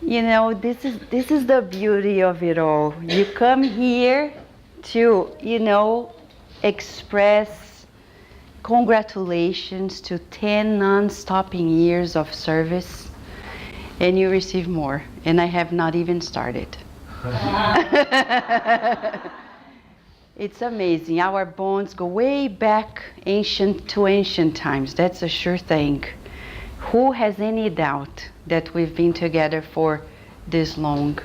You know, this is the beauty of it all. You come here to, you know, express congratulations to 10 non-stopping years of service, and you receive more, and I have not even started. It's amazing. Our bonds go way back ancient times. That's a sure thing. Who has any doubt that we've been together for this long?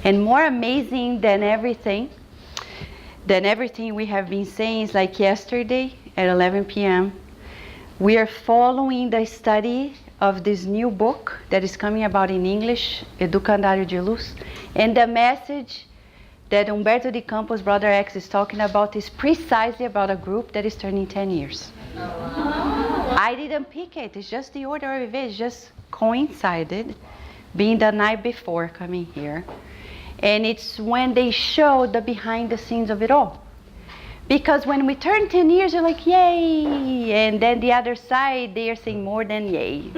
And more amazing than everything we have been saying is like yesterday at 11 p.m. we are following the study of this new book that is coming about in English, Educandário de Luz, and the message that Humberto de Campos, Brother X, is talking about is precisely about a group that is turning 10 years. I didn't pick it, it's just the order of events, just coincided, being the night before coming here. And it's when they show the behind the scenes of it all. Because when we turn 10 years, you're like, yay! And then the other side, they are saying more than yay.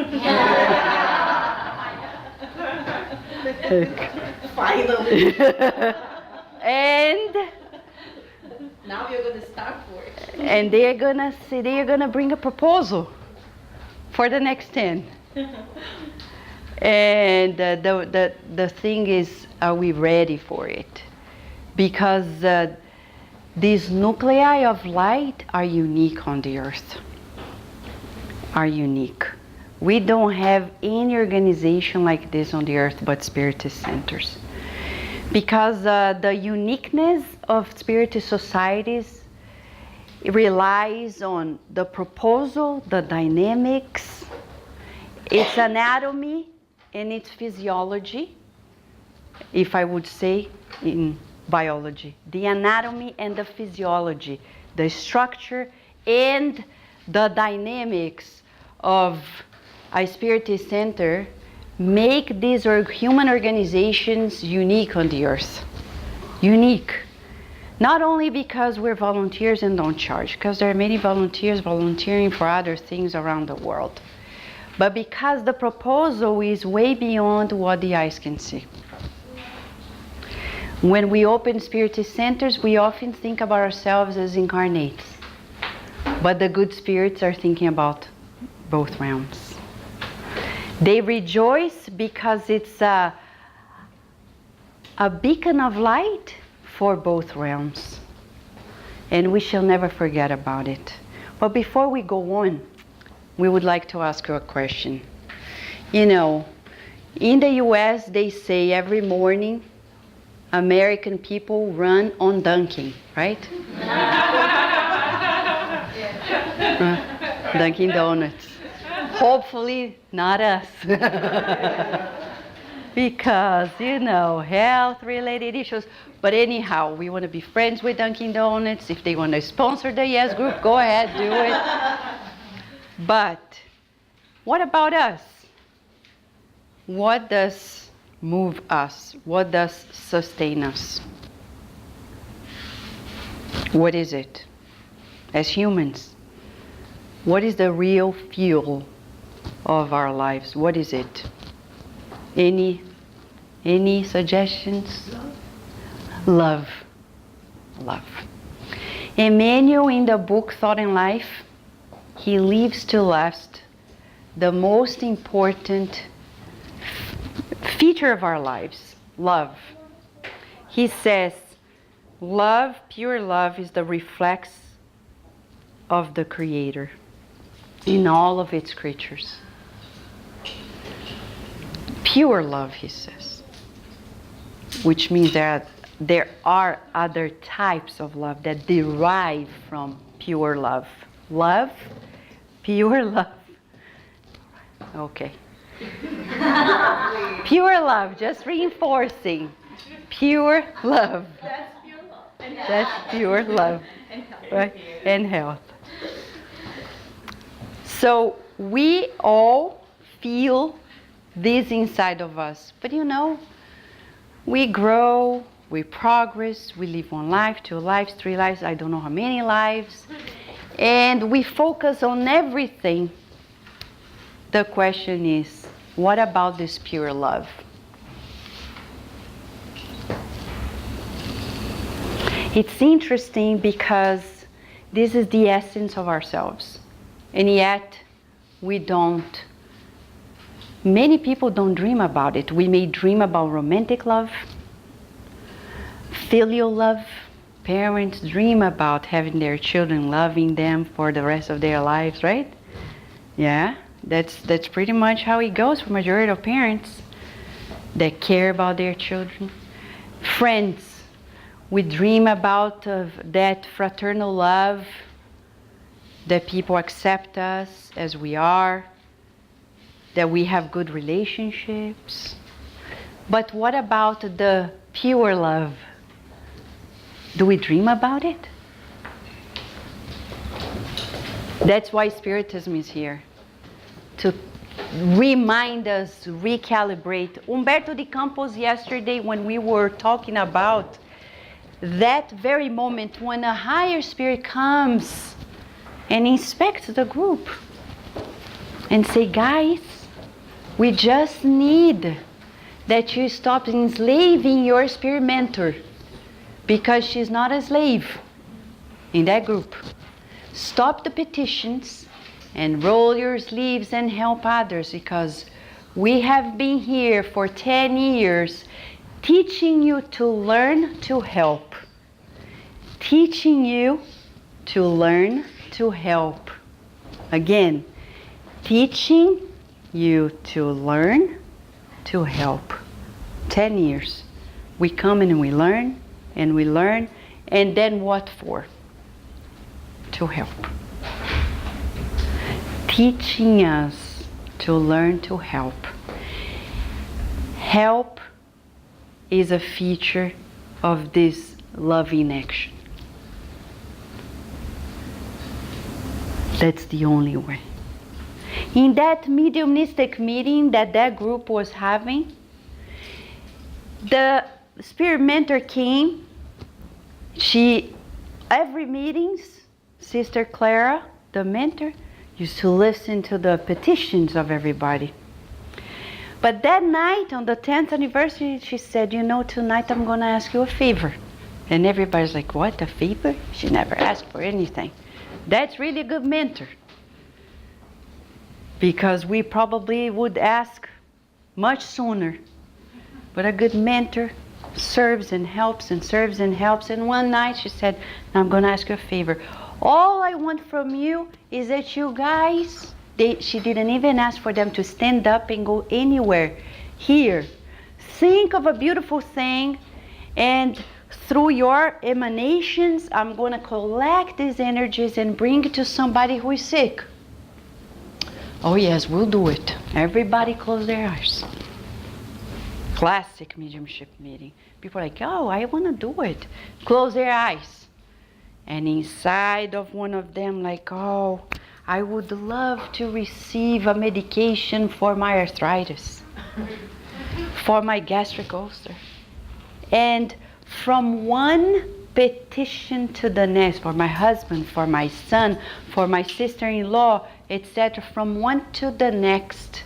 Finally. And now you're going to start work. And they are gonna bring a proposal for the next 10. And the thing is, are we ready for it? Because these nuclei of light are unique on the earth. Are unique. We don't have any organization like this on the earth but Spiritist centers. Because the uniqueness of Spiritist societies relies on the proposal, the dynamics, its anatomy, and its physiology, if I would say in biology. The anatomy and the physiology, the structure and the dynamics of a Spiritist center make these human organizations unique on the earth. Unique. Not only because we're volunteers and don't charge, because there are many volunteers volunteering for other things around the world, but because the proposal is way beyond what the eyes can see. When we open Spiritist centers, we often think about ourselves as incarnates, but the good spirits are thinking about both realms. They rejoice because it's a beacon of light for both realms, and we shall never forget about it. But before we go on, we would like to ask you a question. You know, in the US, they say every morning American people run on Dunkin', right? Dunkin' Donuts. Hopefully not us. Because, you know, health-related issues. But anyhow, we want to be friends with Dunkin' Donuts. If they want to sponsor the Yes Group, go ahead, do it. But what about us? What does move us? What does sustain us? What is it? As humans, what is the real fuel of our lives? What is it? Any suggestions? Love. Love. Emmanuel, in the book Thought and Life, he leaves to last the most important feature of our lives, love. He says, love, pure love, is the reflex of the Creator in all of its creatures. Pure love, he says, which means that there are other types of love that derive from pure love. Love, pure love. Okay. Pure love, just reinforcing. Pure love. That's pure love. And That's pure love. And health. Right? And health. So we all feel this inside of us. But you know, we grow, we progress, we live 1 life, 2 lives, 3 lives, I don't know how many lives. And we focus on everything. The question is, what about this pure love? It's interesting because this is the essence of ourselves. And yet, many people don't dream about it. We may dream about romantic love, filial love. Parents dream about having their children loving them for the rest of their lives, right? Yeah, that's pretty much how it goes for majority of parents that care about their children. Friends, we dream about that fraternal love, that people accept us as we are, that we have good relationships. But what about the pure love? Do we dream about it? That's why Spiritism is here, to remind us, recalibrate. Umberto de Campos yesterday, when we were talking about that very moment when a higher spirit comes and inspects the group and say, guys, we just need that you stop enslaving your spirit mentor, because she's not a slave in that group. Stop the petitions and roll your sleeves and help others, because we have been here for 10 years teaching you to learn to help. Teaching you to learn to help. Again, teaching you to learn to help. 10 years. We come in and we learn, and then what for? To help. Teaching us to learn to help. Help is a feature of this loving action. That's the only way. In that mediumistic meeting that group was having, the spirit mentor came. Every meetings, Sister Clara, the mentor, used to listen to the petitions of everybody. But that night, on the 10th anniversary, she said, tonight I'm going to ask you a favor. And everybody's like, what, a favor? She never asked for anything. That's really a good mentor. Because we probably would ask much sooner. But a good mentor serves and helps and serves and helps. And one night she said, I'm going to ask you a favor. All I want from you is that you guys, she didn't even ask for them to stand up and go anywhere. Here, think of a beautiful thing, and through your emanations, I'm going to collect these energies and bring it to somebody who is sick. Oh yes, we'll do it. Everybody close their eyes. Classic mediumship meeting. People are like, oh, I want to do it. Close their eyes. And inside of one of them, like, oh, I would love to receive a medication for my arthritis, for my gastric ulcer. And from one petition to the next, for my husband, for my son, for my sister-in-law, etc., from one to the next,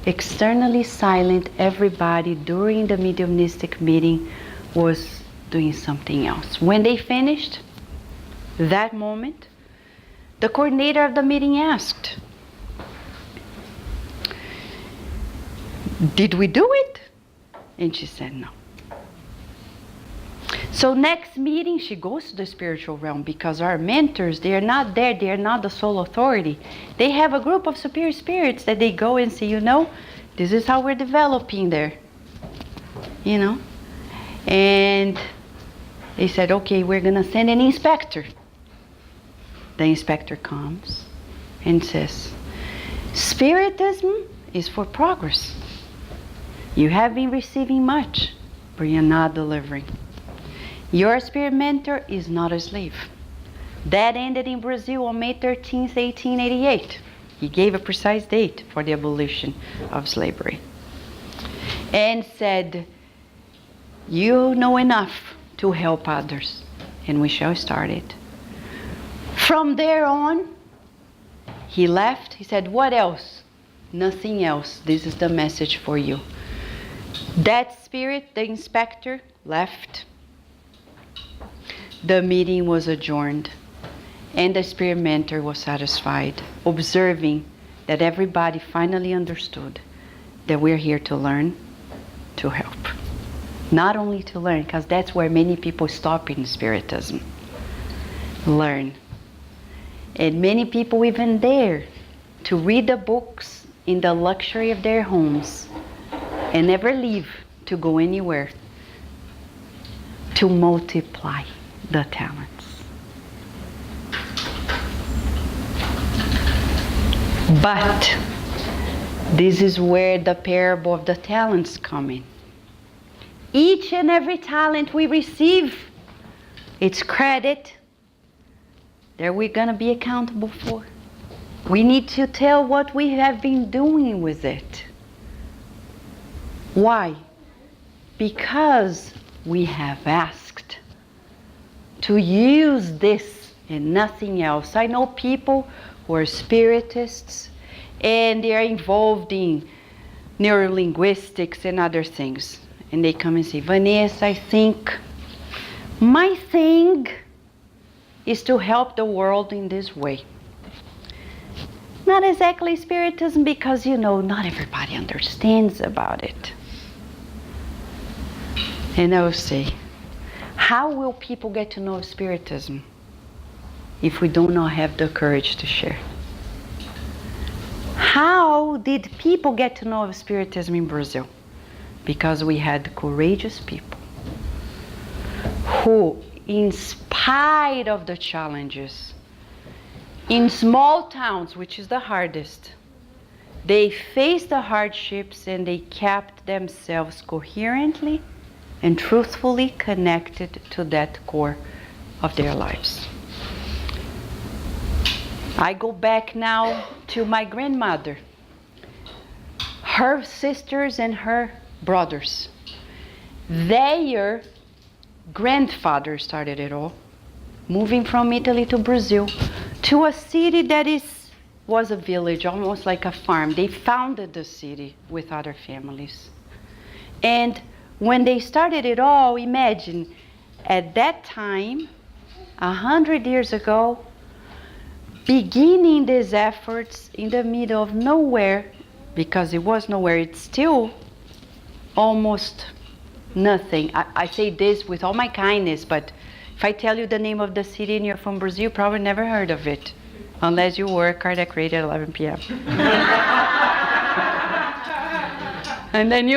externally silent, everybody during the mediumistic meeting was doing something else. When they finished that moment, the coordinator of the meeting asked, did we do it? And she said no. So next meeting, she goes to the spiritual realm, because our mentors, they are not there, they are not the sole authority. They have a group of superior spirits that they go and say, this is how we're developing there. And they said, okay, we're going to send an inspector. The inspector comes and says, Spiritism is for progress. You have been receiving much, but you're not delivering. Your spirit mentor is not a slave. That ended in Brazil on May 13th, 1888. He gave a precise date for the abolition of slavery. And said, you know enough to help others, and we shall start it. From there on, he left. He said, what else? Nothing else. This is the message for you. That spirit, the inspector, left. the meeting was adjourned, and the spirit mentor was satisfied, observing that everybody finally understood that we're here to learn, to help. Not only to learn, because that's where many people stop in Spiritism. Learn. And many people even dare to read the books in the luxury of their homes and never leave to go anywhere to multiply the talents. But this is where the parable of the talents come in. Each and every talent we receive, it's credit that we're going to be accountable for. We need to tell what we have been doing with it. Why? Because we have asked to use this and nothing else. I know people who are spiritists and they are involved in neurolinguistics and other things. And they come and say, Vanessa, I think my thing is to help the world in this way. Not exactly Spiritism, because, not everybody understands about it. And I will say, how will people get to know Spiritism if we do not have the courage to share? How did people get to know Spiritism in Brazil? Because we had courageous people who, in spite of the challenges, in small towns, which is the hardest, they faced the hardships and they kept themselves coherently and truthfully connected to that core of their lives. I go back now to my grandmother, her sisters and her brothers. Their grandfather started it all, moving from Italy to Brazil, to a city that was a village, almost like a farm. They founded the city with other families. And when they started it all, imagine, at that time, 100 years ago, beginning these efforts in the middle of nowhere, because it was nowhere, it's still almost nothing. I say this with all my kindness, but if I tell you the name of the city and you're from Brazil, you probably never heard of it, unless you were Kardec Radio at 11 p.m. And then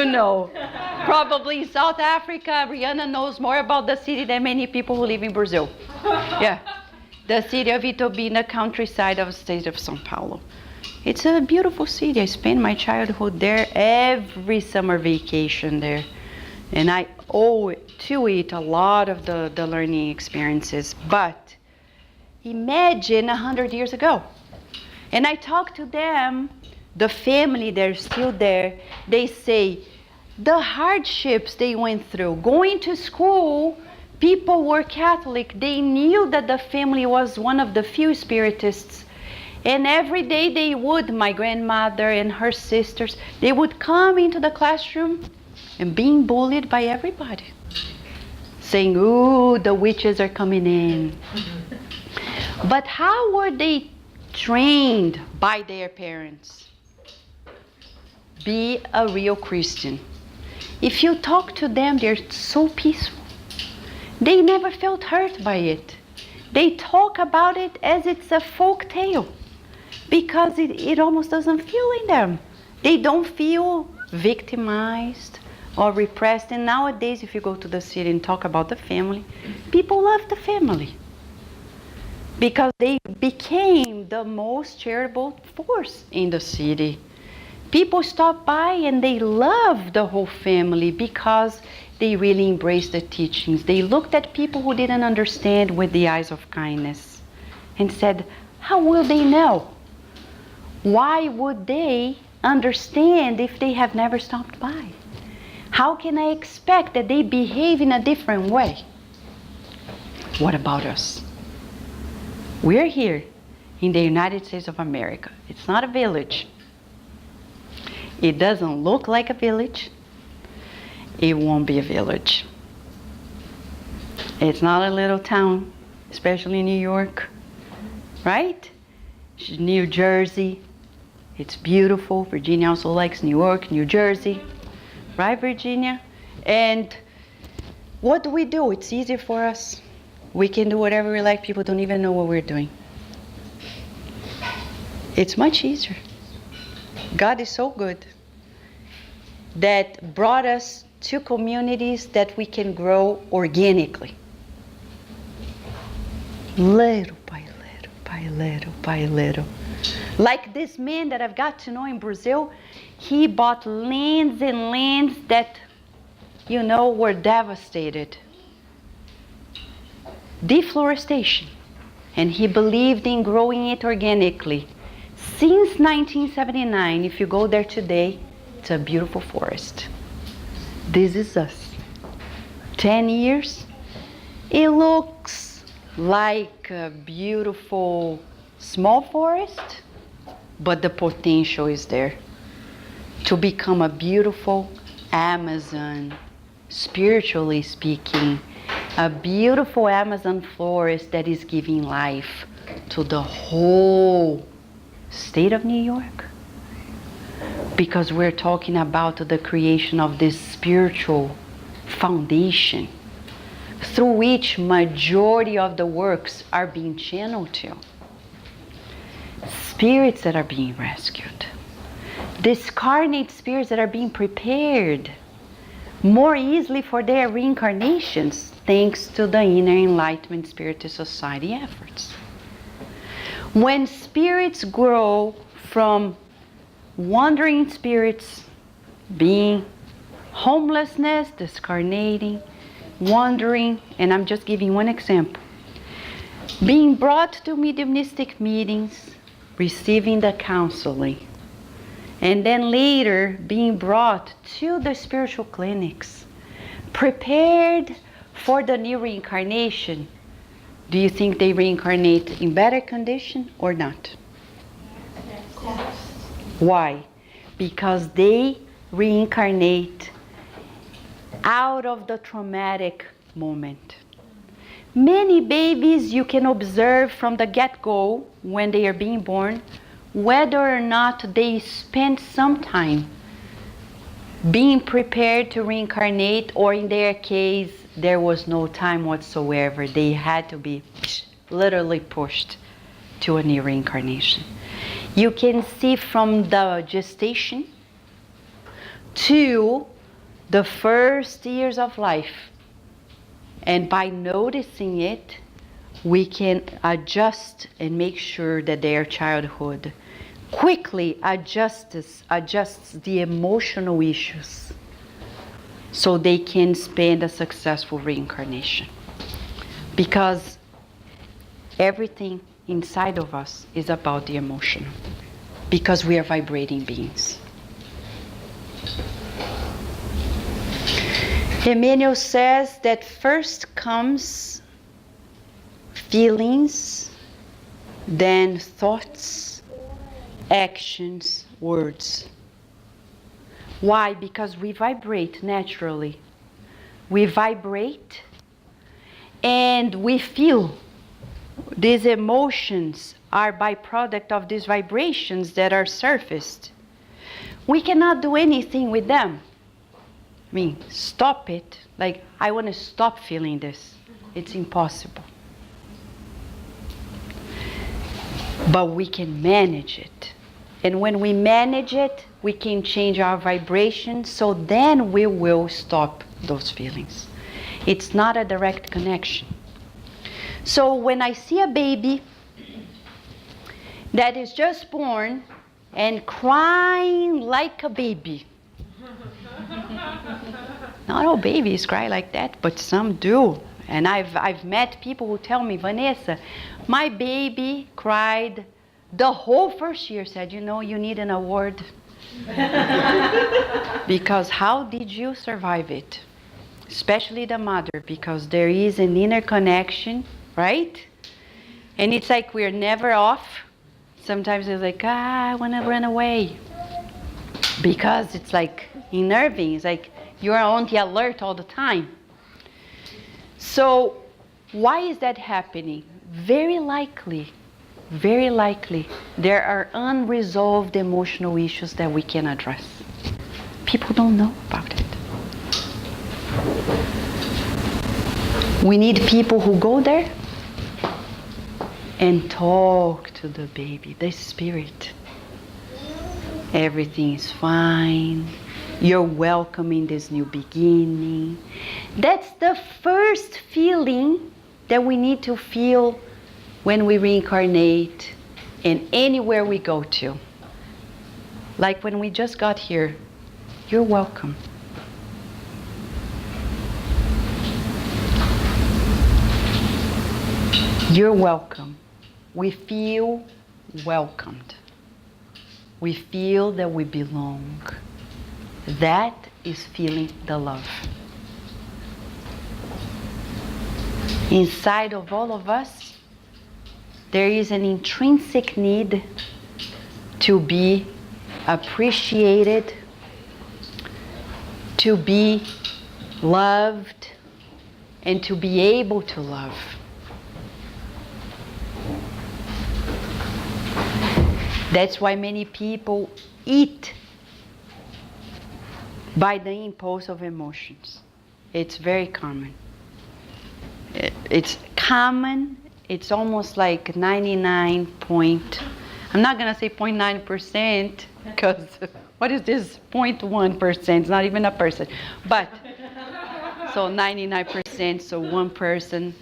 probably South Africa, Rihanna knows more about the city than many people who live in Brazil. Yeah, the city of Itobi, in the countryside of the state of São Paulo. It's a beautiful city. I spent my childhood there, every summer vacation there. And I owe to it a lot of the learning experiences. But imagine 100 years ago. And I talk to them, the family, they're still there. They say the hardships they went through. Going to school, people were Catholic. They knew that the family was one of the few Spiritists. And every day they would, my grandmother and her sisters, they would come into the classroom and being bullied by everybody, saying, ooh, the witches are coming in. But how were they trained by their parents? Be a real Christian. If you talk to them, they're so peaceful. They never felt hurt by it. They talk about it as it's a folk tale, because it almost doesn't feel in them. They don't feel victimized or repressed. And nowadays, if you go to the city and talk about the family, people love the family because they became the most charitable force in the city. People stop by and they love the whole family because they really embraced the teachings. They looked at people who didn't understand with the eyes of kindness and said, how will they know? Why would they understand if they have never stopped by? How can I expect that they behave in a different way? What about us? We're here in the United States of America. It's not a village. It doesn't look like a village. It won't be a village. It's not a little town, especially in New York, right? New Jersey, it's beautiful. Virginia also likes New York, New Jersey, right, Virginia? And what do? It's easier for us. We can do whatever we like. People don't even know what we're doing. It's much easier. God is so good that brought us to communities that we can grow organically. Little by little, by little, by little. Like this man that I've got to know in Brazil, he bought lands and lands that, were devastated. Deforestation. And he believed in growing it organically. Since 1979, if you go there today, it's a beautiful forest. This is us. 10 years, it looks like a beautiful small forest, but the potential is there to become a beautiful Amazon, spiritually speaking, a beautiful Amazon forest that is giving life to the whole state of New York. Because we're talking about the creation of this spiritual foundation through which majority of the works are being channeled to. Spirits that are being rescued. Discarnate spirits that are being prepared more easily for their reincarnations thanks to the Inner Enlightenment Spiritist Society efforts. When spirits grow from wandering spirits, being homelessness, discarnating, wandering, and I'm just giving one example, being brought to mediumistic meetings, receiving the counseling, and then later being brought to the spiritual clinics, prepared for the new reincarnation. Do you think they reincarnate in better condition or not? Why? Because they reincarnate out of the traumatic moment. Many babies you can observe from the get-go when they are being born, whether or not they spend some time being prepared to reincarnate, or in their case, there was no time whatsoever. They had to be literally pushed to a new reincarnation. You can see from the gestation to the first years of life. And by noticing it, we can adjust and make sure that their childhood quickly adjusts the emotional issues so they can spend a successful reincarnation. Because everything inside of us is about the emotional. Because we are vibrating beings. Emmanuel says that first comes feelings, then thoughts, actions, words. Why? Because we vibrate naturally. We vibrate and we feel. These emotions are byproduct of these vibrations that are surfaced. We cannot do anything with them. I mean, stop it. Like, I want to stop feeling this. It's impossible. But we can manage it. And when we manage it, we can change our vibration, so then we will stop those feelings. It's not a direct connection. So when I see a baby that is just born and crying like a baby, not all babies cry like that, but some do. And I've met people who tell me, Vanessa, my baby cried the whole first year. Said, you need an award. Because how did you survive it? Especially the mother, because there is an inner connection, right? And it's like we're never off. Sometimes it's like, I want to run away. Because it's like unnerving. It's like you're on the alert all the time. So Why is that happening? Very likely, there are unresolved emotional issues that we can address. People don't know about it. We need people who go there and talk to the baby, the spirit. Everything is fine. You're welcome in this new beginning. That's the first feeling that we need to feel when we reincarnate and anywhere we go to. Like when we just got here, you're welcome. You're welcome. We feel welcomed. We feel that we belong. That is feeling the love. Inside of all of us, there is an intrinsic need to be appreciated, to be loved, and to be able to love. That's why many people eat by the impulse of emotions. It's very common. It's common. It's almost like 99 point, I'm not going to say 0.9%, because what is this 0.1%? It's not even a person. But, so 99%, so one person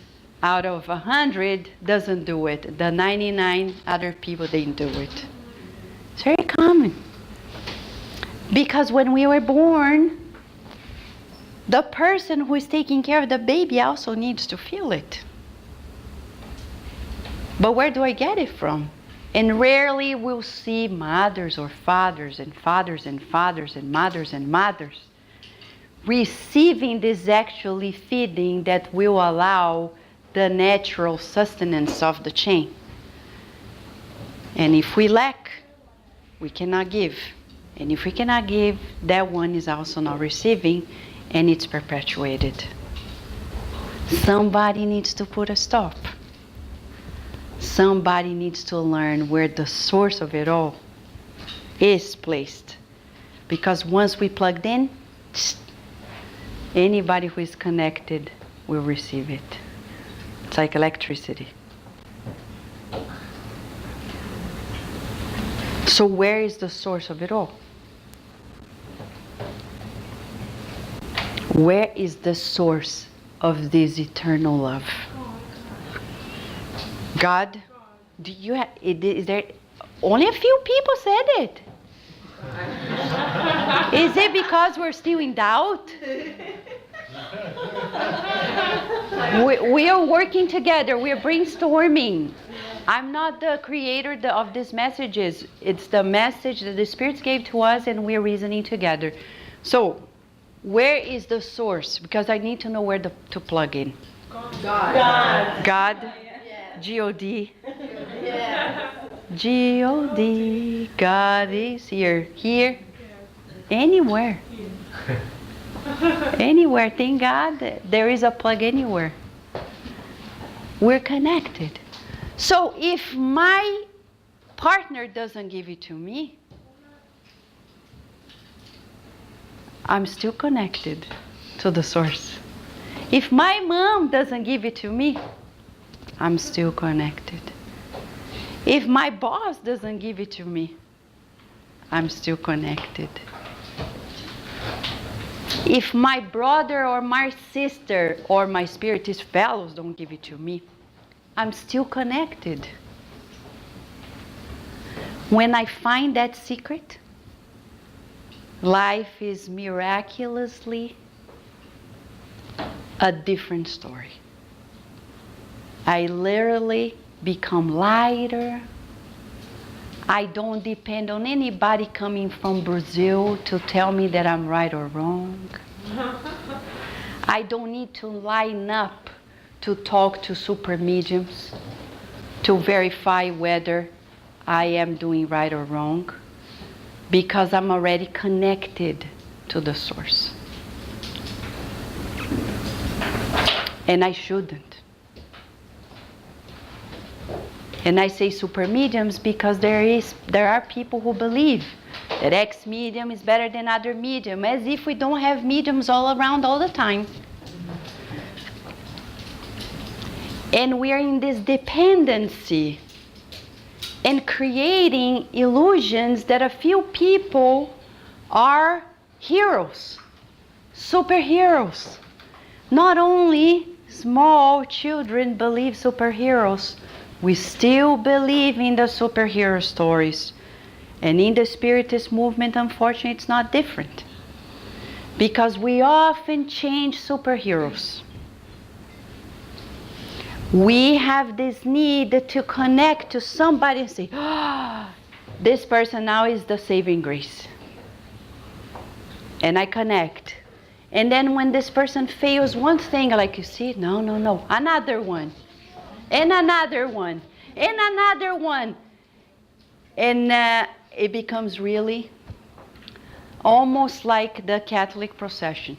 out of 100 doesn't do it. The 99 other people, they do it. It's very common. Because when we were born, the person who is taking care of the baby also needs to feel it. But where do I get it from? And rarely we'll see mothers or fathers and fathers and fathers and mothers and mothers receiving this actually feeding that will allow the natural sustenance of the chain. And if we lack, we cannot give. And if we cannot give, that one is also not receiving, and it's perpetuated. Somebody needs to put a stop. Somebody needs to learn where the source of it all is placed. Because once we plugged in, anybody who is connected will receive it. It's like electricity. So where is the source of it all? Where is the source of this eternal love? God, do you have, is there, only a few people said it. Is it because we're still in doubt? We are working together, we are brainstorming. I'm not the creator of these messages. It's the message that the spirits gave to us and we're reasoning together. So, where is the source? Because I need to know where to plug in. God. God. G-O-D. G-O-D. God is here. Here. Anywhere. Anywhere. Thank God there is a plug anywhere. We're connected. So if my partner doesn't give it to me, I'm still connected to the source. If my mom doesn't give it to me, I'm still connected. If my boss doesn't give it to me, I'm still connected. If my brother or my sister or my spiritist fellows don't give it to me, I'm still connected. When I find that secret, life is miraculously a different story. I literally become lighter. I don't depend on anybody coming from Brazil to tell me that I'm right or wrong. I don't need to line up to talk to super mediums to verify whether I am doing right or wrong, because I'm already connected to the source. And I shouldn't. And I say super mediums because there are people who believe that X medium is better than other medium, as if we don't have mediums all around all the time. And we are in this dependency and creating illusions that a few people are heroes, superheroes. Not only small children believe superheroes, we still believe in the superhero stories. And in the Spiritist movement, unfortunately, it's not different. Because we often change superheroes. We have this need to connect to somebody and say, this person now is the saving grace. And I connect. And then when this person fails one thing, like, you see, no, another one. And another one. And another one. And it becomes really almost like the Catholic procession.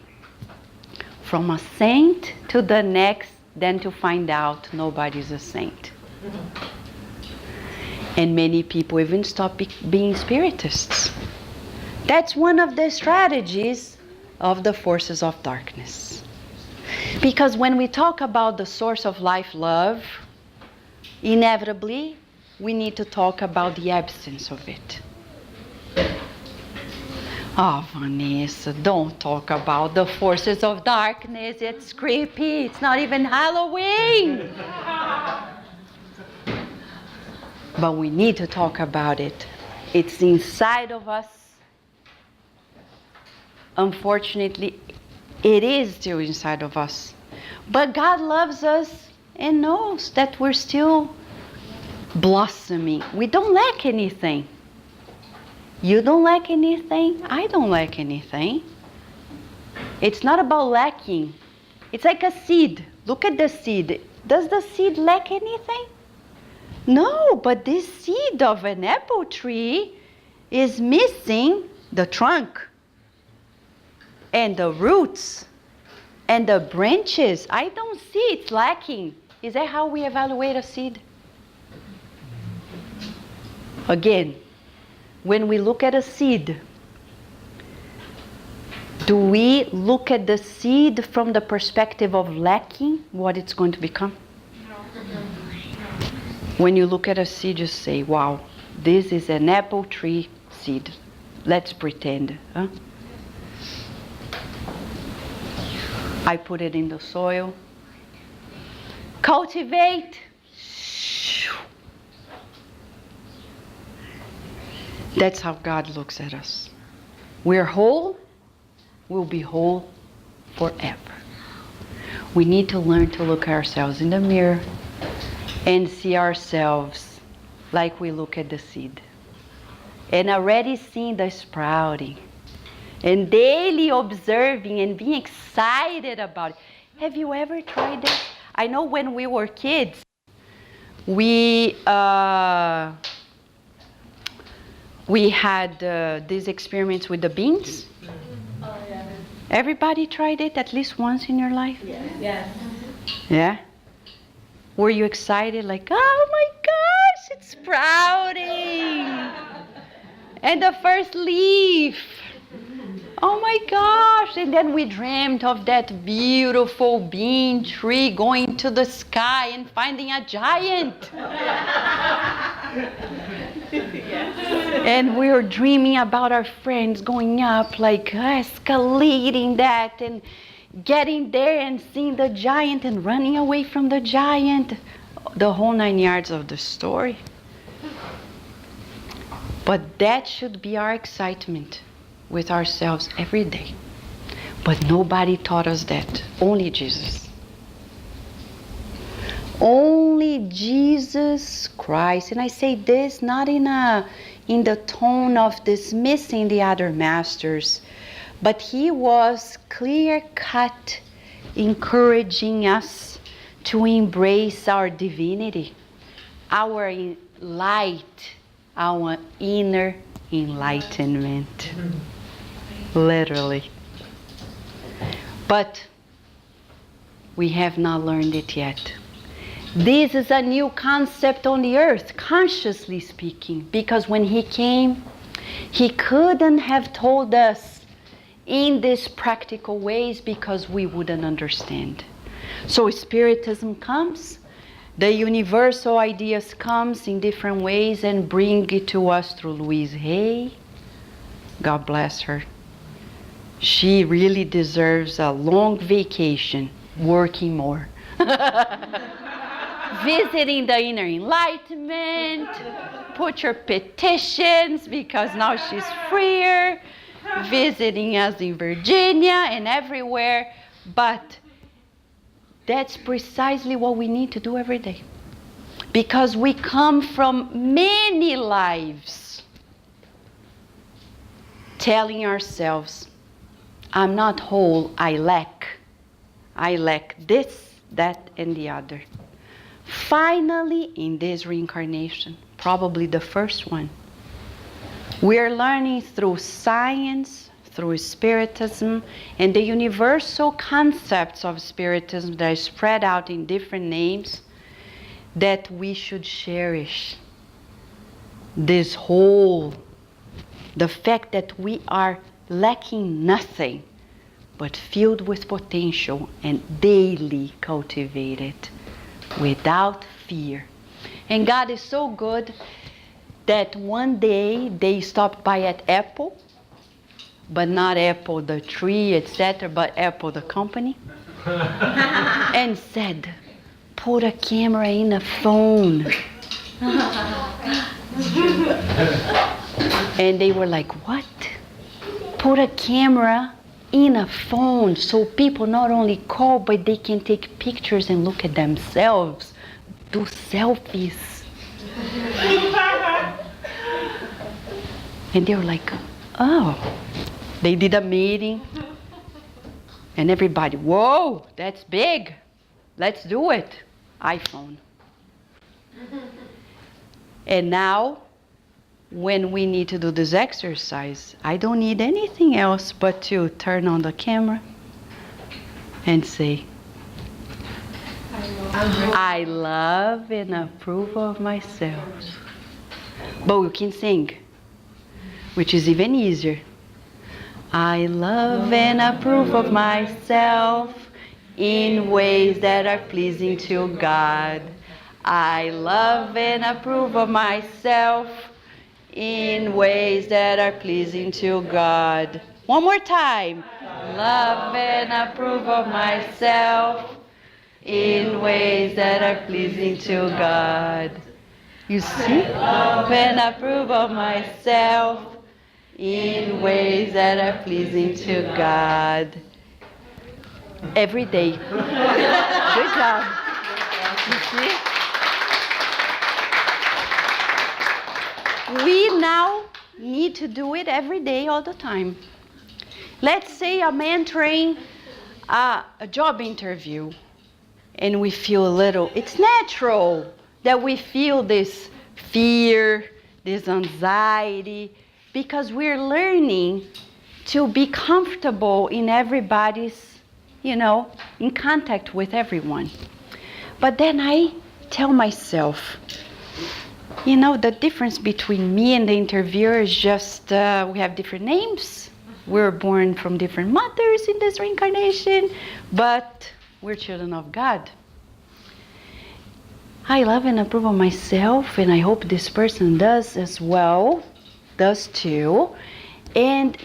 From a saint to the next, then to find out nobody's a saint. And many people even stop being Spiritists. That's one of the strategies of the forces of darkness. Because when we talk about the source of life, love, inevitably we need to talk about the absence of it. Oh, Vanessa, don't talk about the forces of darkness. It's creepy. It's not even Halloween. But we need to talk about it. It's inside of us. Unfortunately, it is still inside of us. But God loves us and knows that we're still blossoming. We don't lack anything. You don't lack anything. I don't lack anything. It's not about lacking. It's like a seed. Look at the seed. Does the seed lack anything? No, but this seed of an apple tree is missing the trunk and the roots and the branches. I don't see it's lacking. Is that how we evaluate a seed? Again, when we look at a seed, do we look at the seed from the perspective of lacking what it's going to become? No. When you look at a seed, you say, wow, this is an apple tree seed. Let's pretend. Huh? I put it in the soil. Cultivate. That's how God looks at us. We're whole, we'll be whole forever. We need to learn to look at ourselves in the mirror and see ourselves like we look at the seed. And already seeing the sprouting. And daily observing and being excited about it. Have you ever tried this? I know when we were kids, we had these experiments with the beans. Oh, yeah. Everybody tried it at least once in your life? Yes. Yeah? Were you excited like, oh my gosh, it's sprouting. And the first leaf. Oh my gosh. And then we dreamt of that beautiful bean tree going to the sky and finding a giant. And we were dreaming about our friends going up, like escalating that and getting there and seeing the giant and running away from the giant. The whole 9 yards of the story. But that should be our excitement with ourselves every day. But nobody taught us that. Only Jesus. Only Jesus Christ. And I say this not in the tone of dismissing the other masters, but he was clear-cut, encouraging us to embrace our divinity, our light, our inner enlightenment. Literally. But we have not learned it yet. This is a new concept on the earth, consciously speaking, because when he came, he couldn't have told us in these practical ways because we wouldn't understand. So Spiritism comes, the universal ideas comes in different ways and bring it to us through Louise Hay. God bless her. She really deserves a long vacation, working more. Visiting the inner enlightenment, put your petitions because now she's freer, visiting us in Virginia and everywhere. But that's precisely what we need to do every day. Because we come from many lives telling ourselves, I'm not whole, I lack. I lack this, that, and the other. Finally, in this reincarnation, probably the first one, we are learning through science, through Spiritism, and the universal concepts of Spiritism that are spread out in different names, that we should cherish this whole, the fact that we are lacking nothing, but filled with potential and daily cultivate it without fear. And God is so good that one day they stopped by at Apple, but not Apple the tree, etc., but Apple the company, and said, put a camera in a phone. And they were like, what? Put a camera in a phone so people not only call, but they can take pictures and look at themselves, do selfies. And they were like, oh. They did a meeting, and everybody, whoa, that's big. Let's do it. iPhone. And now, when we need to do this exercise, I don't need anything else but to turn on the camera and say, I love and approve of myself. But we can sing, which is even easier. I love and approve of myself in ways that are pleasing to God. I love and approve of myself in ways that are pleasing to God. One more time. Love and approve of myself in ways that are pleasing to God. You see? Love and approve of myself in ways that are pleasing to God. Every day. Good job. You see? We now need to do it every day, all the time. Let's say I'm entering a job interview and we feel a little, it's natural that we feel this fear, this anxiety, because we're learning to be comfortable in everybody's, in contact with everyone. But then I tell myself, the difference between me and the interviewer is just we have different names. We're born from different mothers in this reincarnation, but we're children of God. I love and approve of myself, and I hope this person does as well, does too. And,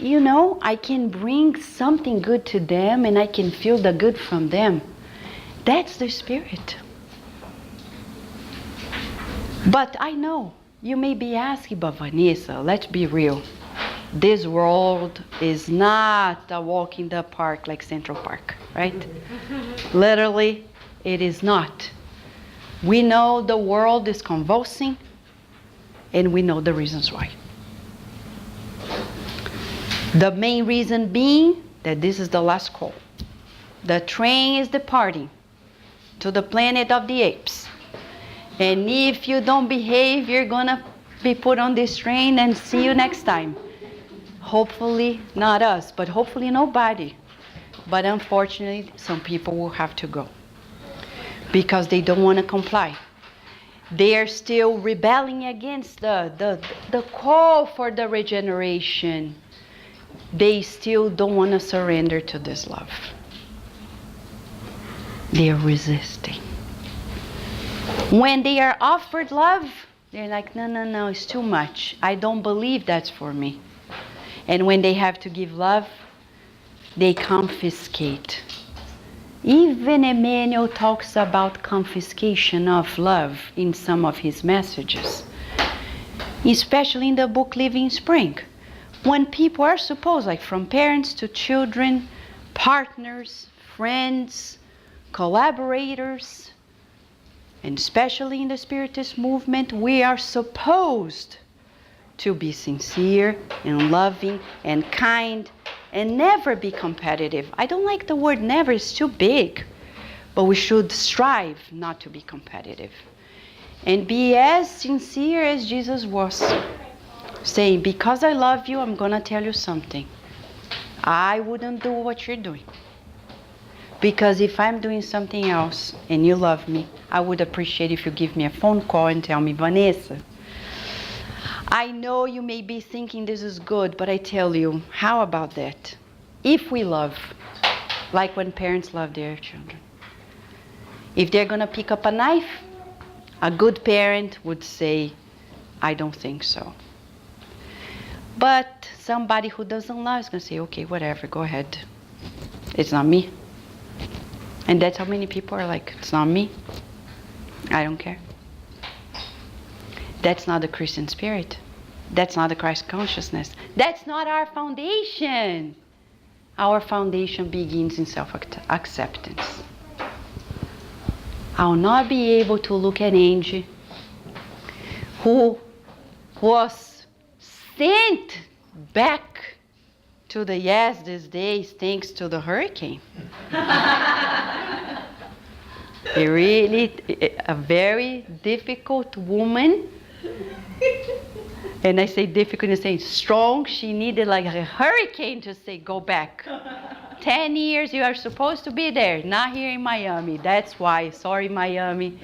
I can bring something good to them, and I can feel the good from them. That's the spirit. But I know, you may be asking, but Vanessa, let's be real. This world is not a walk in the park like Central Park, right? Literally, it is not. We know the world is convulsing, and we know the reasons why. The main reason being that this is the last call. The train is departing to the planet of the apes. And if you don't behave, you're gonna be put on this train and see you next time. Hopefully not us, but hopefully nobody. But unfortunately, some people will have to go. because they don't want to comply. They are still rebelling against the call for the regeneration. They still don't want to surrender to this love. They are resisting. When they are offered love, they're like, no, it's too much. I don't believe that's for me. And when they have to give love, they confiscate. Even Emmanuel talks about confiscation of love in some of his messages, especially in the book Living Spring. When people are supposed, like from parents to children, partners, friends, collaborators, and especially in the Spiritist movement, we are supposed to be sincere and loving and kind and never be competitive. I don't like the word never, it's too big. But we should strive not to be competitive. And be as sincere as Jesus was. Saying, because I love you, I'm going to tell you something. I wouldn't do what you're doing. Because if I'm doing something else and you love me, I would appreciate if you give me a phone call and tell me, Vanessa, I know you may be thinking this is good, but I tell you, how about that? If we love, like when parents love their children, if they're going to pick up a knife, a good parent would say, I don't think so. But somebody who doesn't love is going to say, okay, whatever, go ahead. It's not me. And that's how many people are like, it's not me. I don't care. That's not the Christian spirit. That's not the Christ consciousness. That's not our foundation. Our foundation begins in self-acceptance. I'll not be able to look at Angie, who was sent back to the IESS these days thanks to the hurricane. A very difficult woman. And I say difficult in saying strong. She needed like a hurricane to say, go back. 10 years you are supposed to be there, not here in Miami. That's why. Sorry, Miami.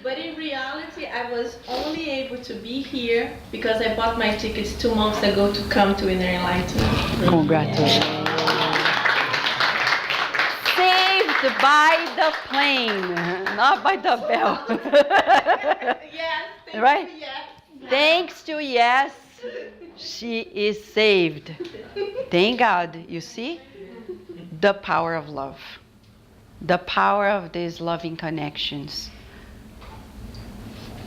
But in reality, I was only able to be here because I bought my tickets 2 months ago to come to Inner Enlightenment. Congratulations. Saved by the plane, not by the bell. Yes, right? yes. Thanks to IESS, she is saved. Thank God. You see? The power of love. The power of these loving connections.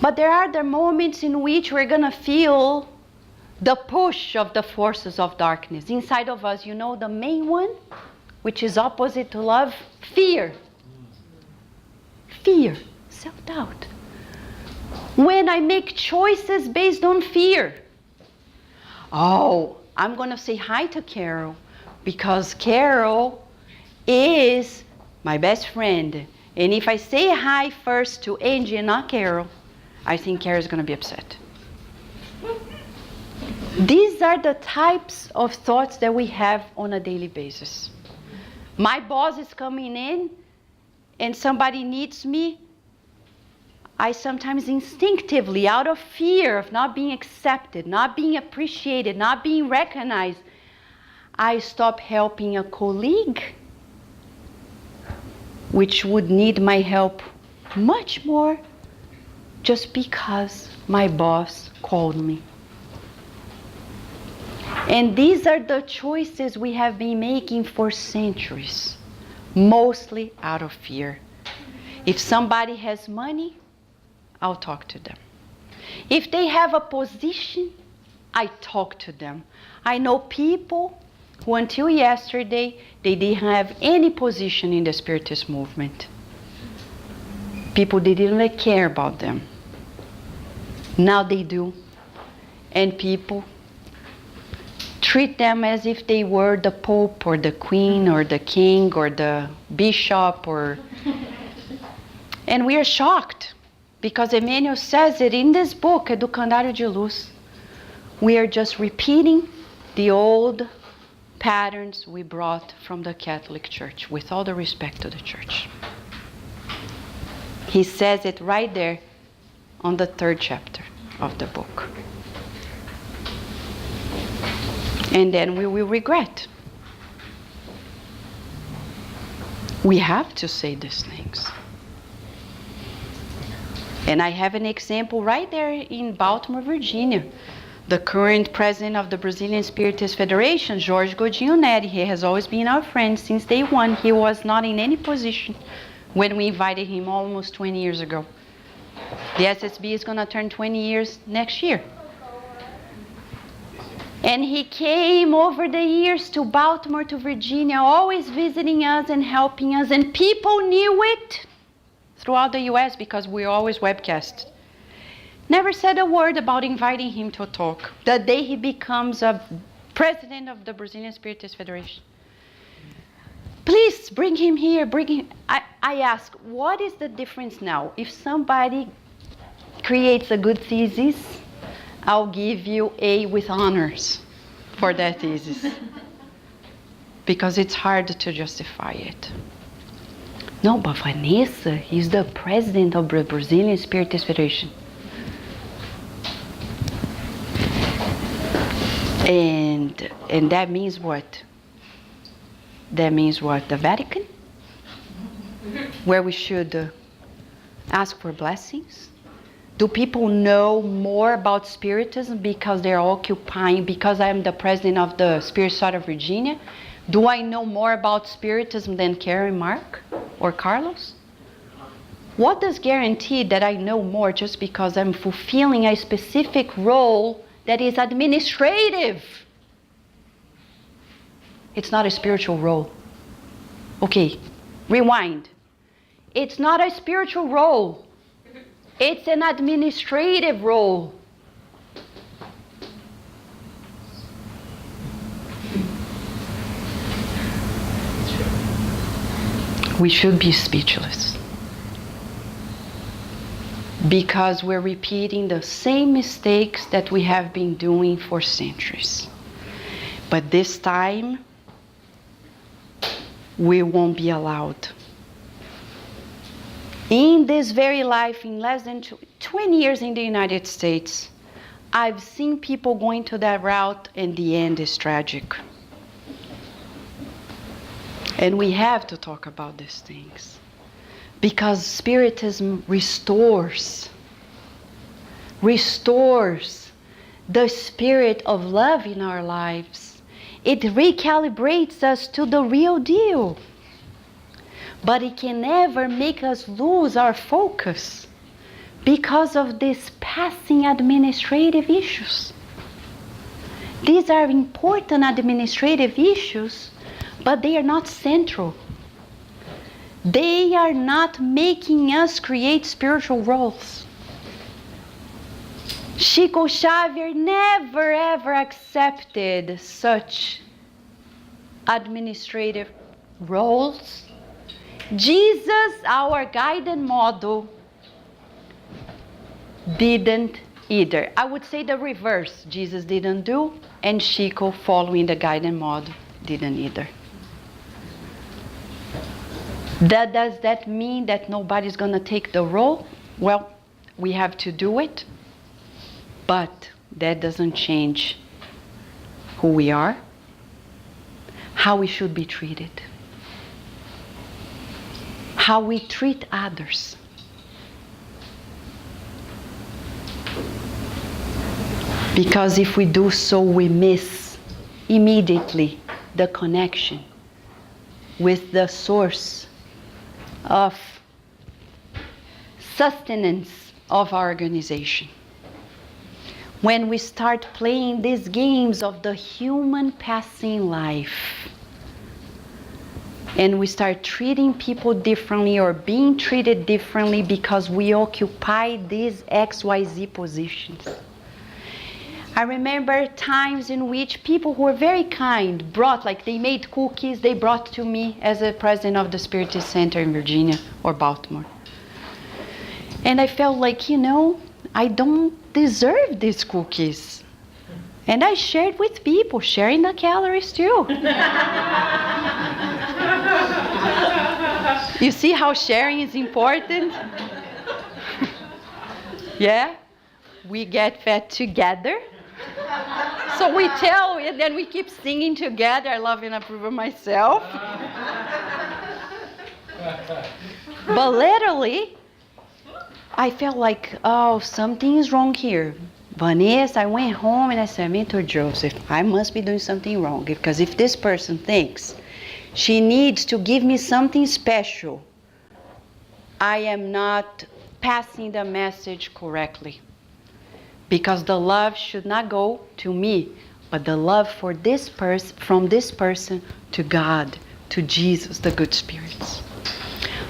But there are the moments in which we're going to feel the push of the forces of darkness inside of us. You know the main one, which is opposite to love? Fear. Fear. Self-doubt. When I make choices based on fear. Oh, I'm going to say hi to Carol because Carol is my best friend. And if I say hi first to Angie and not Carol, I think Carol's going to be upset. These are the types of thoughts that we have on a daily basis. My boss is coming in and somebody needs me. I sometimes instinctively, out of fear of not being accepted, not being appreciated, not being recognized, I stop helping a colleague, which would need my help much more, just because my boss called me. And these are the choices we have been making for centuries, mostly out of fear. If somebody has money, I'll talk to them. If they have a position, I talk to them. I know people who until yesterday, they didn't have any position in the Spiritist movement. People didn't really care about them. Now they do. And people treat them as if they were the Pope or the Queen or the King or the Bishop or... And we are shocked because Emmanuel says it in this book, Educandário de Luz. We are just repeating the old patterns we brought from the Catholic Church, with all the respect to the Church. He says it right there on the 3rd chapter of the book. And then we will regret. We have to say these things. And I have an example right there in Baltimore, Virginia. The current president of the Brazilian Spiritist Federation, Jorge Godinho Neri, he has always been our friend since day one. He was not in any position when we invited him almost 20 years ago. The SSB is going to turn 20 years next year. And he came over the years to Baltimore, to Virginia, always visiting us and helping us. And people knew it throughout the U.S. because we always webcast. Never said a word about inviting him to a talk. The day he becomes a president of the Brazilian Spiritist Federation. Please bring him here, bring him. I ask, what is the difference now? If somebody creates a good thesis, I'll give you A with honors for that thesis. Because it's hard to justify it. No, but Vanessa is the president of the Brazilian Spiritist Federation. And that means what? That means what? The Vatican? Where we should ask for blessings? Do people know more about Spiritism because they're occupying, because I'm the president of the Spiritist Society of Virginia? Do I know more about Spiritism than Karen, Mark, or Carlos? What does guarantee that I know more just because I'm fulfilling a specific role that is administrative? It's not a spiritual role. Okay, rewind. It's not a spiritual role. It's an administrative role. We should be speechless. Because we're repeating the same mistakes that we have been doing for centuries. But this time, we won't be allowed. In this very life, in less than 20 years in the United States, I've seen people going to that route, and the end is tragic. And we have to talk about these things. Because Spiritism restores the spirit of love in our lives. It recalibrates us to the real deal. But it can never make us lose our focus because of these passing administrative issues. These are important administrative issues, but they are not central. They are not making us create spiritual roles. Chico Xavier never ever accepted such administrative roles. Jesus, our guide and model, didn't either. I would say the reverse. Jesus didn't do, and Chico, following the guide and model, didn't either. Does that mean that nobody's going to take the role? Well, we have to do it, but that doesn't change who we are, how we should be treated, how we treat others. Because if we do so, we miss immediately the connection with the source of sustenance of our organization. When we start playing these games of the human passing life, and we start treating people differently or being treated differently because we occupy these XYZ positions. I remember times in which people who were very kind brought, like they made cookies, they brought to me as a president of the Spiritist Center in Virginia or Baltimore. And I felt like, I don't deserve these cookies. And I shared with people, sharing the calories too. You see how sharing is important? Yeah? We get fat together. So we tell it, then we keep singing together. I love and approve of myself. But literally, I felt like, oh, something is wrong here. Vanessa, I went home and I said, Mentor Joseph, I must be doing something wrong. Because if this person thinks she needs to give me something special, I am not passing the message correctly. Because the love should not go to me, but the love for this person, from this person to God, to Jesus, the good spirits.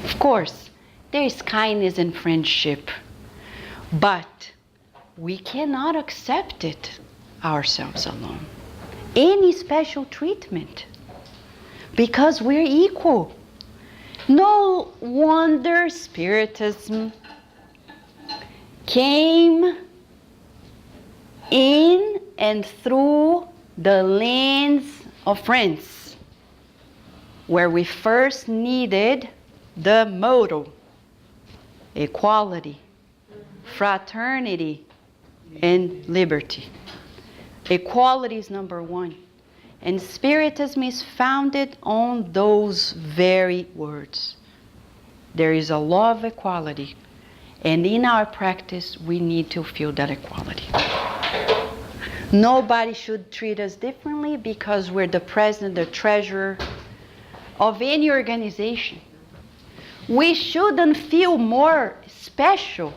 Of course, there is kindness and friendship, but we cannot accept it ourselves alone. Any special treatment, because we're equal. No wonder Spiritism came in and through the lens of friends, where we first needed the motto, equality, fraternity, and liberty. Equality is number one. And Spiritism is founded on those very words. There is a law of equality. And in our practice, we need to feel that equality. Nobody should treat us differently because we're the president, the treasurer of any organization. We shouldn't feel more special,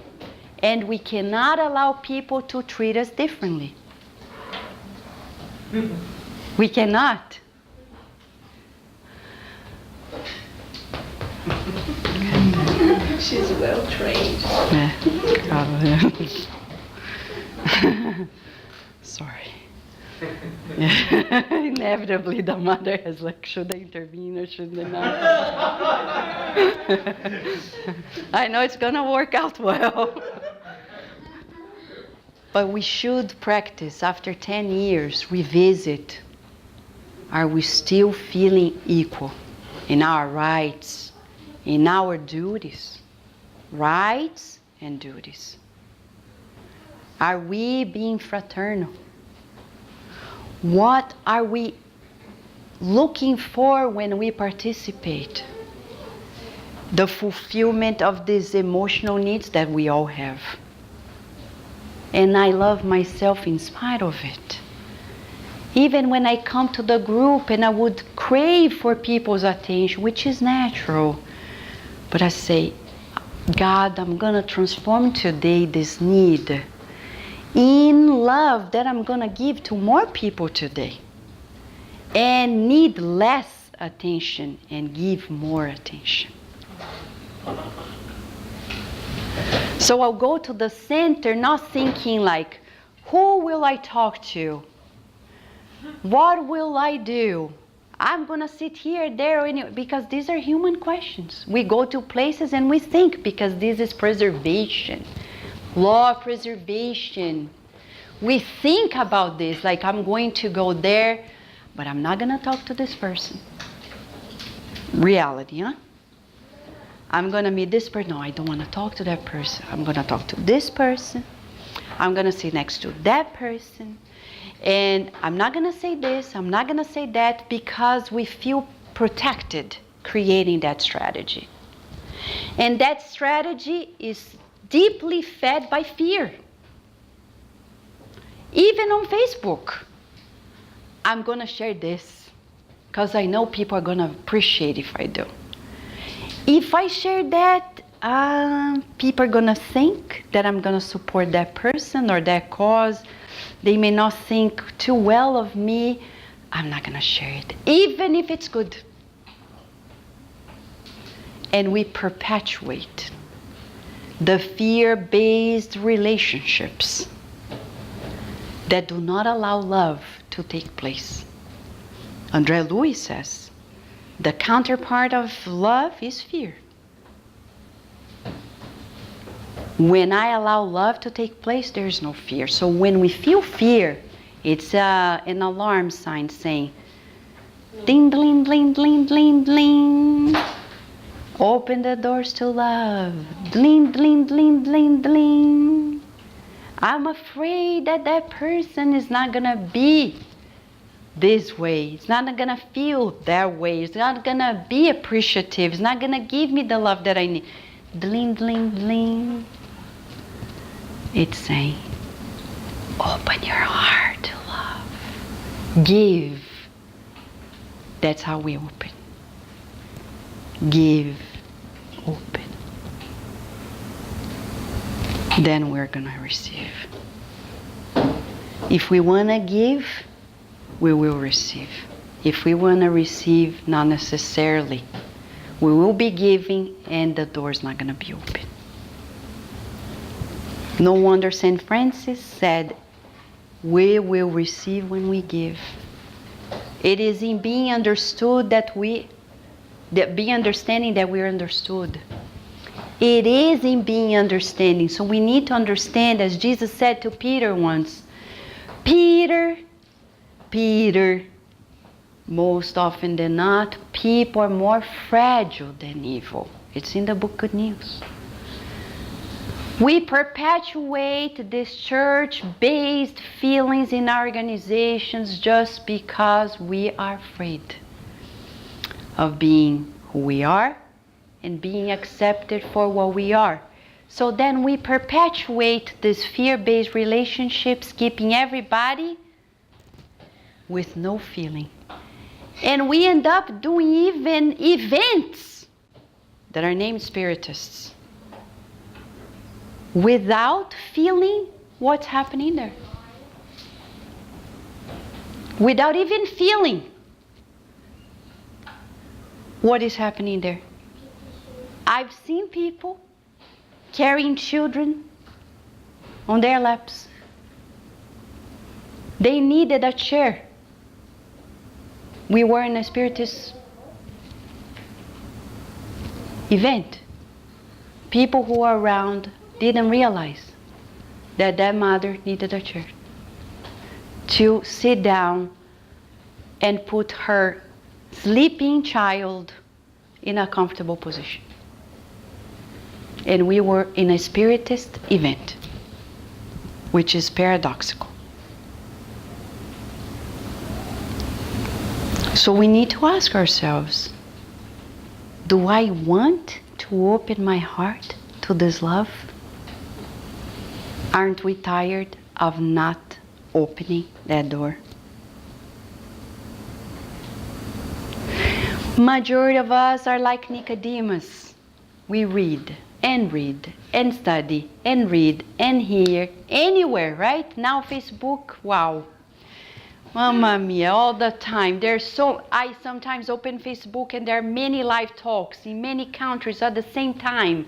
and we cannot allow people to treat us differently. We cannot. She's well trained. Sorry. Inevitably, the mother is like, should I intervene or should I not? I know it's going to work out well. But we should practice, after 10 years, revisit. Are we still feeling equal in our rights, in our duties? Rights and duties. Are we being fraternal? What are we looking for when we participate? The fulfillment of these emotional needs that we all have. And I love myself in spite of it. Even when I come to the group and I would crave for people's attention, which is natural, but I say, God, I'm going to transform today this need in love that I'm going to give to more people today. And need less attention and give more attention. So I'll go to the center not thinking like, who will I talk to? What will I do? I'm going to sit here, there, anywhere, because these are human questions. We go to places and we think, because this is preservation, law of preservation. We think about this, like I'm going to go there, but I'm not going to talk to this person. Reality, huh? I'm going to meet this person. No, I don't want to talk to that person. I'm going to talk to this person. I'm going to sit next to that person. And I'm not going to say this, I'm not going to say that, because we feel protected creating that strategy. And that strategy is deeply fed by fear. Even on Facebook, I'm going to share this because I know people are going to appreciate if I do. If I share that, people are going to think that I'm going to support that person or that cause. They may not think too well of me. I'm not going to share it, even if it's good. And we perpetuate the fear-based relationships that do not allow love to take place. André Louis says, the counterpart of love is fear. When I allow love to take place, there is no fear. So when we feel fear It's an alarm sign saying, ding, ding, ding, ding, ding, ding. Open the doors to love. Ding, ding, ding, ding, ding. I'm afraid that that person is not going to be this way. It's not going to feel that way. It's not going to be appreciative. It's not going to give me the love that I need. Dling, dling, dling. It's saying, open your heart to love. Give. That's how we open. Give. Open. Then we're going to receive. If we want to give, we will receive. If we want to receive, not necessarily. We will be giving and the door's not going to be open. No wonder St. Francis said, we will receive when we give. It is in being understood being understanding that we're understood. It is in being understanding. So we need to understand, as Jesus said to Peter once, Peter, most often than not, people are more fragile than evil. It's in the book Good News. We perpetuate this church-based feelings in our organizations just because we are afraid of being who we are and being accepted for what we are. So then we perpetuate these fear-based relationships, keeping everybody with no feeling. And we end up doing even events that are named Spiritists without feeling what's happening there. Without even feeling what is happening there. I've seen people carrying children on their laps. They needed a chair. We were in a Spiritist event. People who were around didn't realize that that mother needed a chair to sit down and put her sleeping child in a comfortable position. And we were in a Spiritist event, which is paradoxical. So we need to ask ourselves, do I want to open my heart to this love? Aren't we tired of not opening that door? Majority of us are like Nicodemus. We read and study and read and hear anywhere, right? Now Facebook, wow. Mamma mia, all the time. I sometimes open Facebook and there are many live talks in many countries at the same time.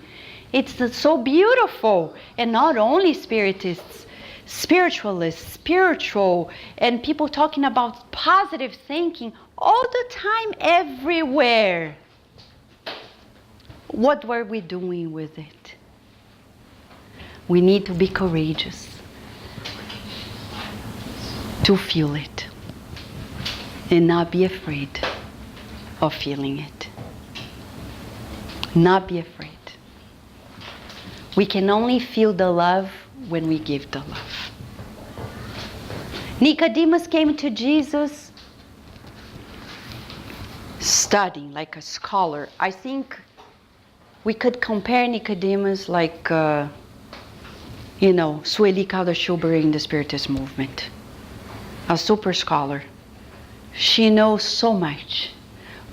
It's so beautiful. And not only Spiritists, spiritualists, spiritual, and people talking about positive thinking all the time, everywhere. What were we doing with it? We need to be courageous to feel it and not be afraid of feeling it. Not be afraid. We can only feel the love when we give the love. Nicodemus came to Jesus studying like a scholar. I think we could compare Nicodemus like, Sueli Calder-Schubert in the Spiritist movement. A super scholar. She knows so much.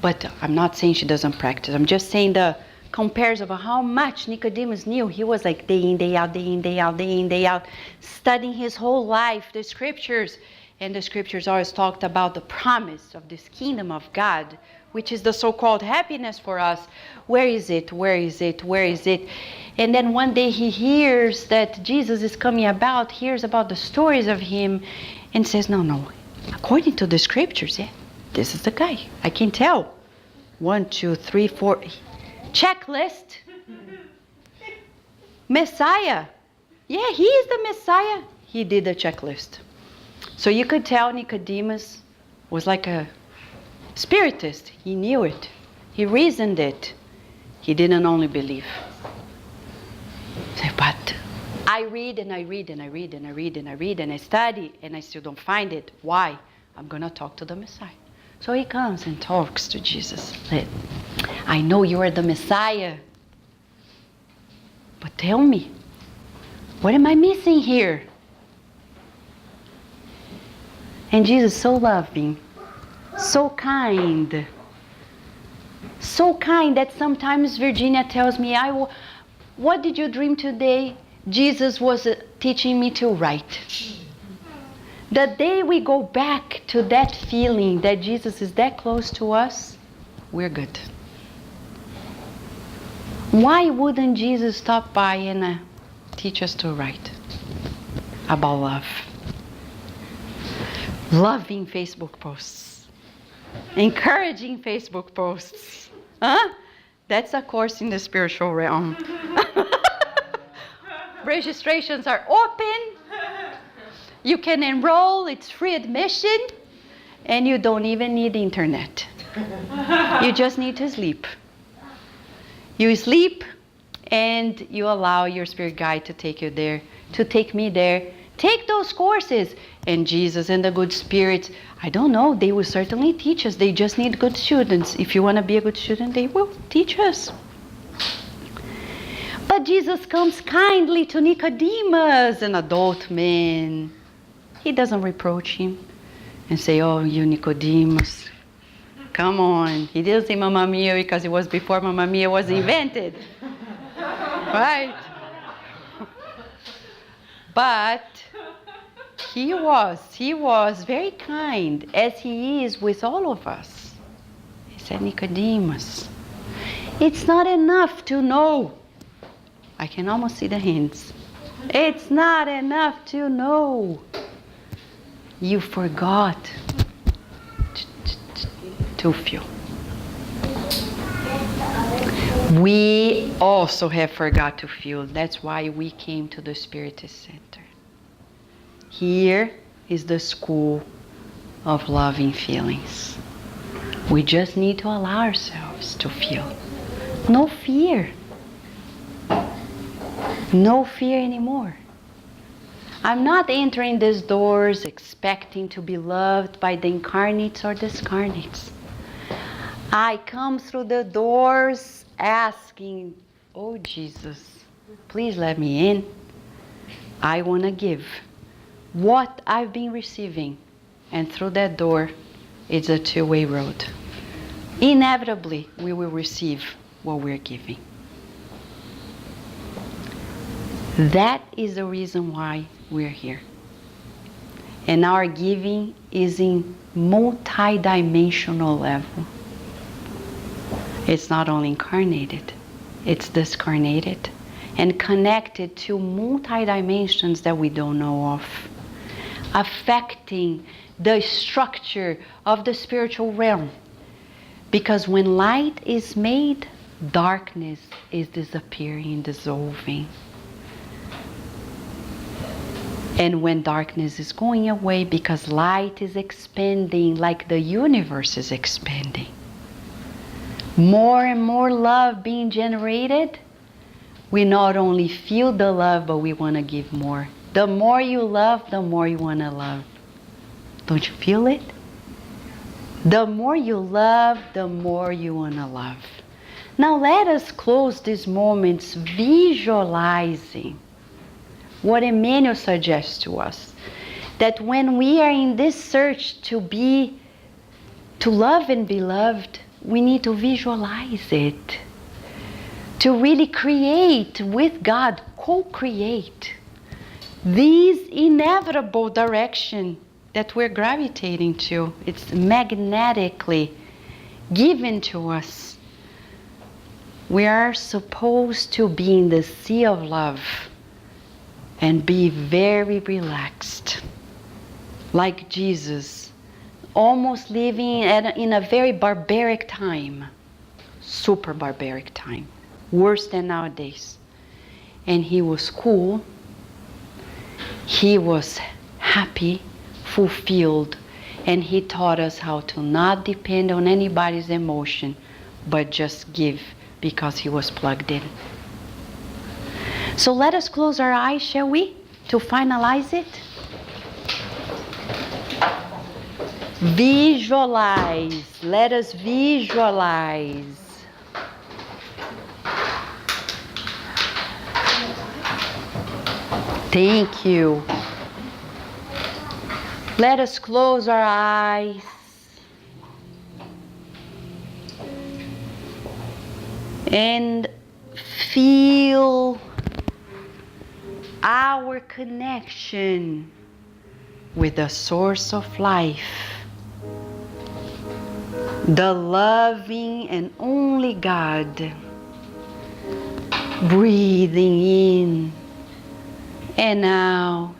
But I'm not saying she doesn't practice. I'm just saying the comparison of how much Nicodemus knew. He was like day in, day out, day in, day out, day in, day out, studying his whole life, the scriptures. And the scriptures always talked about the promise of this kingdom of God, which is the so-called happiness for us. Where is it? Where is it? Where is it? And then one day he hears that Jesus is coming about, hears about the stories of him, and says, no, according to the scriptures, yeah, this is the guy. I can tell. 1, 2, 3, 4. Checklist. Messiah. Yeah, he is the Messiah. He did the checklist. So you could tell Nicodemus was like a spiritist. He knew it. He reasoned it. He didn't only believe. But I read and I read and I read and I read and I read and I study and I still don't find it. Why? I'm going to talk to the Messiah. So he comes and talks to Jesus. I know you are the Messiah. But tell me, what am I missing here? And Jesus, so loving, so kind that sometimes Virginia tells me, what did you dream today? Jesus was teaching me to write. The day we go back to that feeling that Jesus is that close to us, we're good. Why wouldn't Jesus stop by and teach us to write about love? Loving Facebook posts. Encouraging Facebook posts. Huh? That's a course in the spiritual realm. Registrations are open. You can enroll. It's free admission. And you don't even need internet. You just need to sleep. You sleep and you allow your spirit guide to take you there, to take me there. Take those courses. And Jesus and the good spirits, I don't know, they will certainly teach us. They just need good students. If you want to be a good student, they will teach us. But Jesus comes kindly to Nicodemus, an adult man. He doesn't reproach him and say, oh, you Nicodemus, come on. He didn't say Mamma Mia because it was before Mamma Mia was invented. Right? But he was very kind, as he is with all of us. He said, Nicodemus, it's not enough to know. I can almost see the hands. It's not enough to know. You forgot to feel. We also have forgot to feel. That's why we came to the Spiritist Center. Here is the school of loving feelings. We just need to allow ourselves to feel. No fear. No fear anymore. I'm not entering these doors expecting to be loved by the incarnates or discarnates. I come through the doors asking, oh Jesus, please let me in. I want to give what I've been receiving. And through that door, it's a two-way road. Inevitably, we will receive what we're giving. That is the reason why we're here. And our giving is in multi-dimensional level. It's not only incarnated, it's discarnated and connected to multi-dimensions that we don't know of, affecting the structure of the spiritual realm. Because when light is made, darkness is disappearing, dissolving. And when darkness is going away, because light is expanding like the universe is expanding, more and more love being generated, we not only feel the love, but we want to give more. The more you love, the more you want to love. Don't you feel it? The more you love, the more you want to love. Now let us close these moments visualizing what Emmanuel suggests to us, that when we are in this search to love and be loved, we need to visualize it, to really create with God, co-create these inevitable direction that we're gravitating to. It's magnetically given to us. We are supposed to be in the sea of love and be very relaxed, like Jesus, almost living in a very barbaric time, super barbaric time, worse than nowadays. And he was cool, he was happy, fulfilled. And he taught us how to not depend on anybody's emotion, but just give because he was plugged in. So let us close our eyes, shall we, to finalize it? Visualize. Let us visualize. Thank you. Let us close our eyes. And feel our connection with the source of life, the loving and only God. Breathing in and out,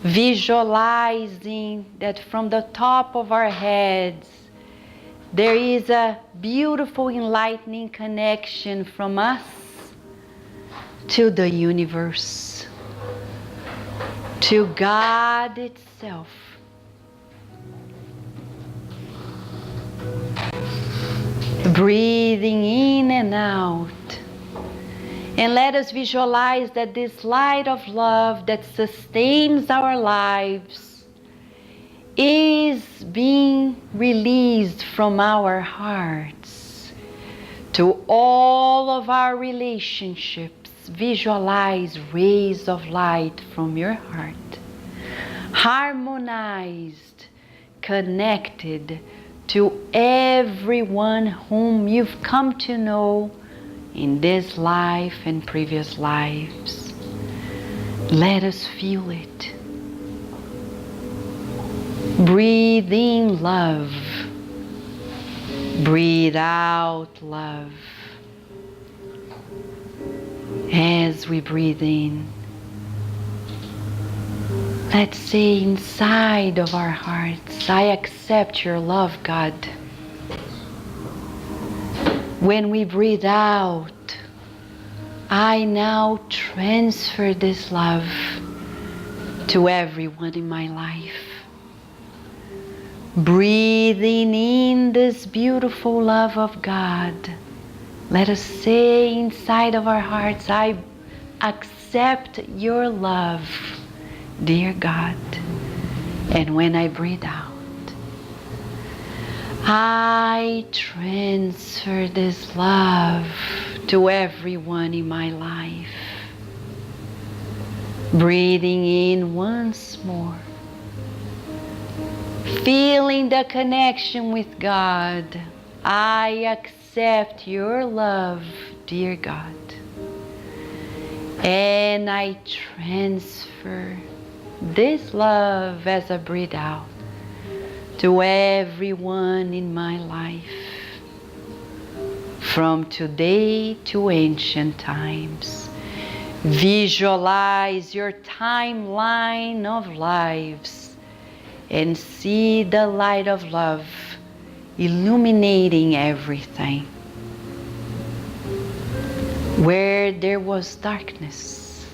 visualizing that from the top of our heads there is a beautiful enlightening connection from us to the universe, to God itself. Breathing in and out. And let us visualize that this light of love that sustains our lives is being released from our hearts to all of our relationships. Visualize rays of light from your heart, harmonized, connected to everyone whom you've come to know in this life and previous lives. Let us feel it. Breathe in love. Breathe out love. As we breathe in, let's say inside of our hearts, I accept your love, God. When we breathe out, I now transfer this love to everyone in my life. Breathing in this beautiful love of God, let us say inside of our hearts, I accept your love, dear God. And when I breathe out, I transfer this love to everyone in my life. Breathing in once more. Feeling the connection with God. I accept your love, dear God. And I transfer this love as I breathe out to everyone in my life, from today to ancient times. Visualize your timeline of lives and see the light of love illuminating everything. Where there was darkness,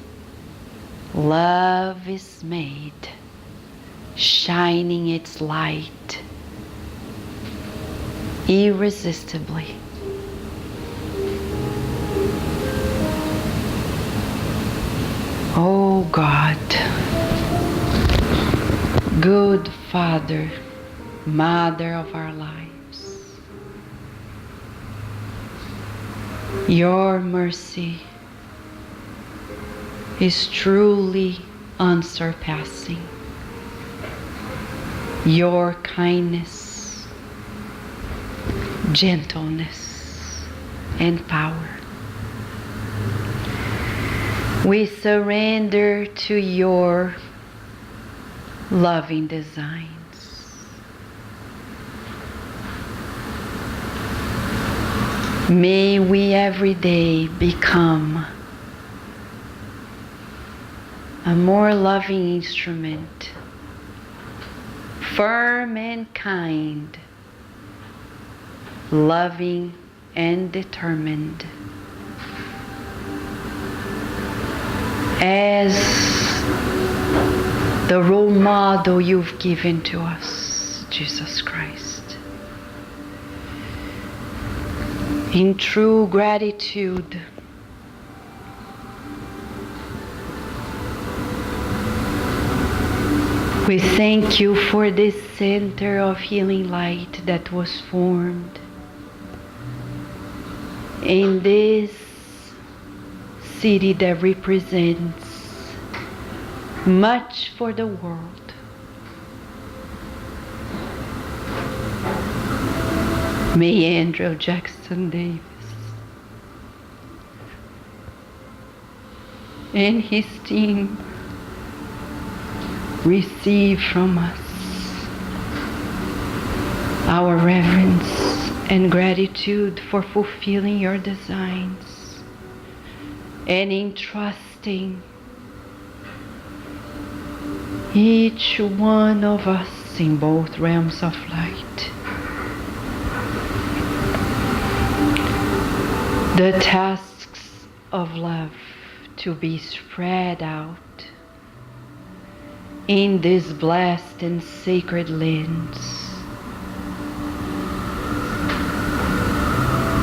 love is made, shining its light irresistibly. Oh God, good Father, Mother of our lives, your mercy is truly unsurpassing. Your kindness, gentleness, and power. We surrender to your loving designs. May we every day become a more loving instrument, firm and kind, loving and determined. As the role model you've given to us, Jesus Christ. In true gratitude, we thank you for this center of healing light that was formed in this city that represents much for the world. May Andrew Jackson Davis and his team receive from us our reverence and gratitude for fulfilling your designs and entrusting each one of us in both realms of light the tasks of love to be spread out in this blessed and sacred lands.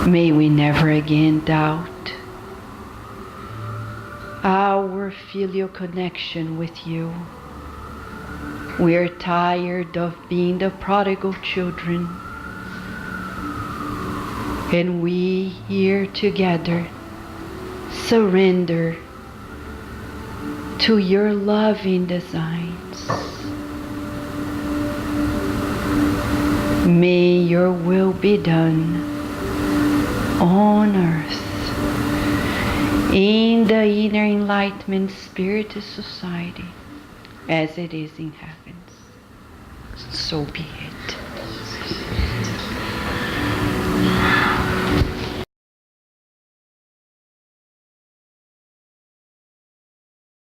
May we never again doubt our filial connection with you. We are tired of being the prodigal children, and we here together surrender to your loving designs. May your will be done on earth in the inner enlightenment Spiritist Society as it is in heavens. So be it.